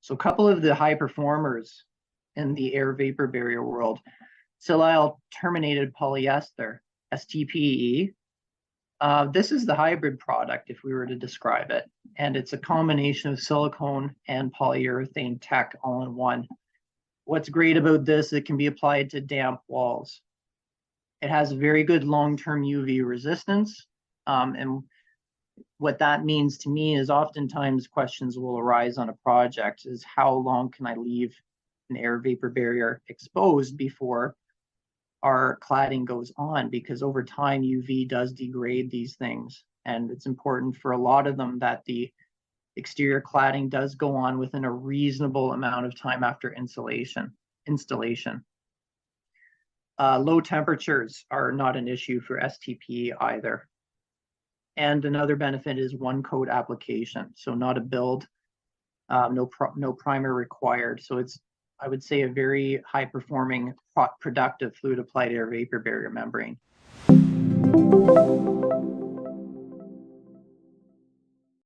So a couple of the high performers in the air vapor barrier world: silyl terminated polyester, STPE. This is the hybrid product, if we were to describe it. And it's a combination of silicone and polyurethane tech all in one. What's great about this, it can be applied to damp walls. It has very good long-term UV resistance. And what that means to me is oftentimes questions will arise on a project is how long can I leave an air vapor barrier exposed before our cladding goes on, because over time UV does degrade these things, and it's important for a lot of them that the exterior cladding does go on within a reasonable amount of time after installation. Low temperatures are not an issue for STPE either. And another benefit is one coat application, so not a build, no primer required. So it's, I would say, a very high performing, productive fluid applied air vapor barrier membrane.